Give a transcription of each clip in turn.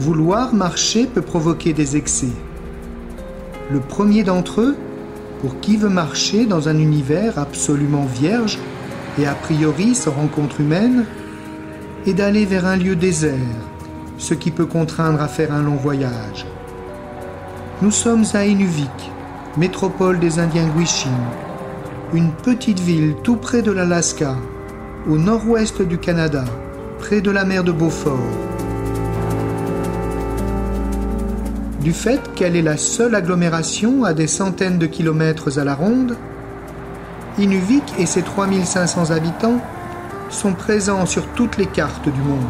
Vouloir marcher peut provoquer des excès. Le premier d'entre eux, pour qui veut marcher dans un univers absolument vierge et a priori sans rencontre humaine, est d'aller vers un lieu désert, ce qui peut contraindre à faire un long voyage. Nous sommes à Inuvik, métropole des Indiens Gwich'in, une petite ville tout près de l'Alaska, au nord-ouest du Canada, près de la mer de Beaufort. Du fait qu'elle est la seule agglomération à des centaines de kilomètres à la ronde, Inuvik et ses 3500 habitants sont présents sur toutes les cartes du monde.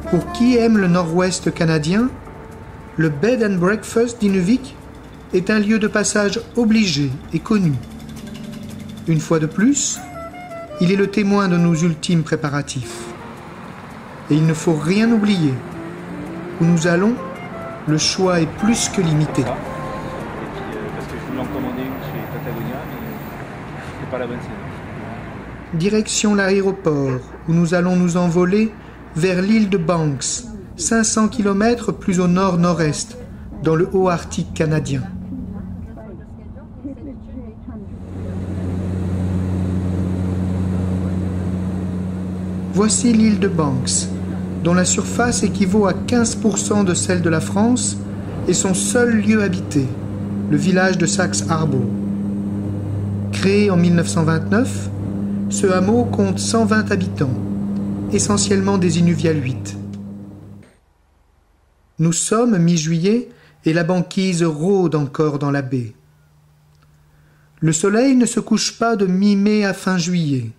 Pour qui aime le nord-ouest canadien, le Bed and Breakfast d'Inuvik est un lieu de passage obligé et connu. Une fois de plus, il est le témoin de nos ultimes préparatifs. Et il ne faut rien oublier. Où nous allons, le choix est plus que limité. Et puis, parce que je voulais en commander une chez Patagonia, mais c'était pas la bonne saison. Direction l'aéroport, où nous allons nous envoler vers l'île de Banks, 500 km plus au nord-nord-est, dans le haut Arctique canadien. Voici l'île de Banks, dont la surface équivaut à 15% de celle de la France et son seul lieu habité, le village de Saxe Harbor. Créé en 1929, ce hameau compte 120 habitants, essentiellement des Inuvialuits. Nous sommes mi-juillet et la banquise rôde encore dans la baie. Le soleil ne se couche pas de mi-mai à fin juillet.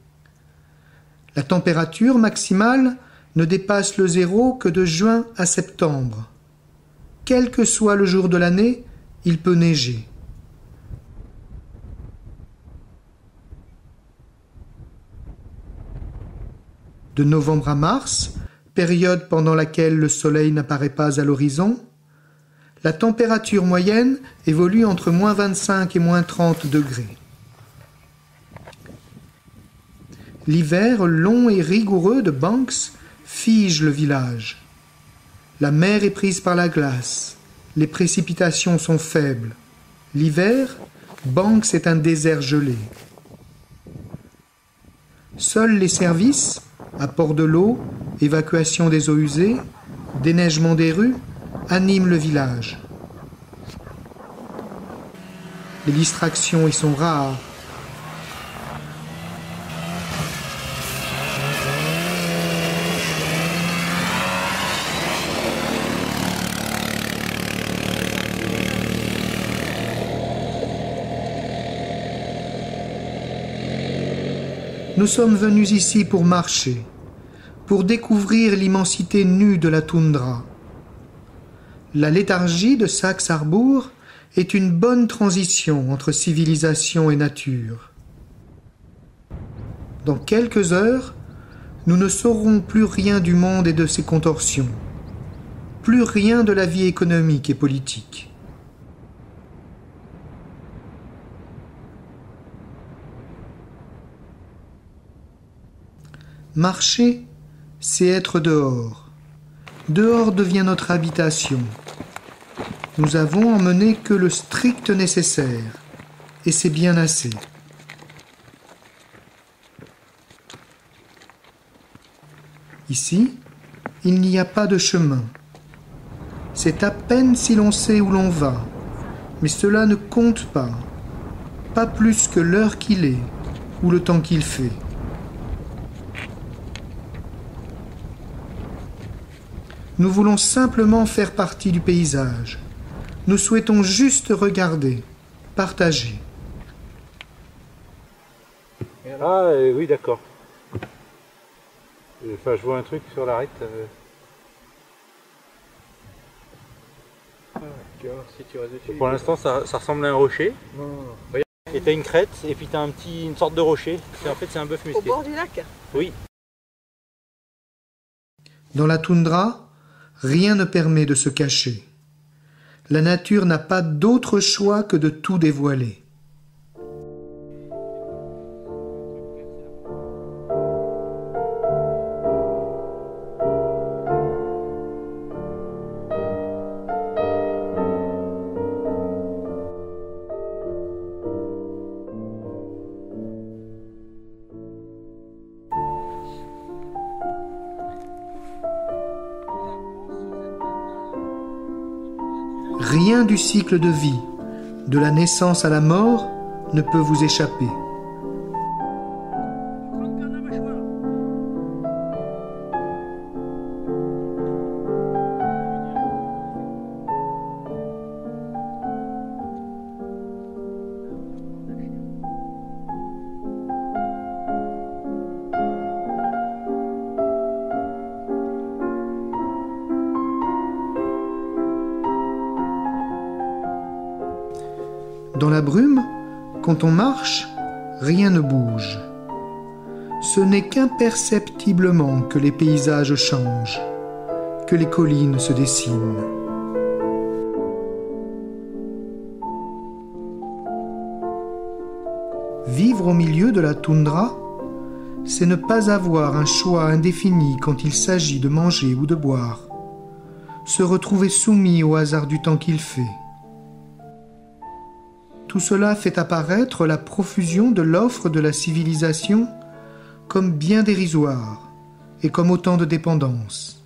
La température maximale ne dépasse le zéro que de juin à septembre. Quel que soit le jour de l'année, il peut neiger. De novembre à mars, période pendant laquelle le soleil n'apparaît pas à l'horizon, la température moyenne évolue entre moins 25 et moins 30 degrés. L'hiver long et rigoureux de Banks fige le village. La mer est prise par la glace. Les précipitations sont faibles. L'hiver, Banks est un désert gelé. Seuls les services, apport de l'eau, évacuation des eaux usées, déneigement des rues, animent le village. Les distractions y sont rares. Nous sommes venus ici pour marcher, pour découvrir l'immensité nue de la toundra. La léthargie de Saxe Harbor est une bonne transition entre civilisation et nature. Dans quelques heures, nous ne saurons plus rien du monde et de ses contorsions, plus rien de la vie économique et politique. Marcher, c'est être dehors. Dehors devient notre habitation. Nous avons emmené que le strict nécessaire, et c'est bien assez. Ici, il n'y a pas de chemin. C'est à peine si l'on sait où l'on va, mais cela ne compte pas plus que l'heure qu'il est ou le temps qu'il fait. Nous voulons simplement faire partie du paysage. Nous souhaitons juste regarder, partager. Ah oui, d'accord. Enfin, je vois un truc sur l'arête. Tu vas voir si tu restes dessus. Pour l'instant, ça ressemble à un rocher. Non. Regarde. Et t'as une crête, et puis t'as une sorte de rocher. En fait, c'est un bœuf musqué. Au bord du lac? Oui. Dans la toundra, rien ne permet de se cacher. La nature n'a pas d'autre choix que de tout dévoiler. Rien du cycle de vie, de la naissance à la mort, ne peut vous échapper. Dans la brume, quand on marche, rien ne bouge. Ce n'est qu'imperceptiblement que les paysages changent, que les collines se dessinent. Vivre au milieu de la toundra, c'est ne pas avoir un choix indéfini quand il s'agit de manger ou de boire, se retrouver soumis au hasard du temps qu'il fait. Tout cela fait apparaître la profusion de l'offre de la civilisation comme bien dérisoire et comme autant de dépendances.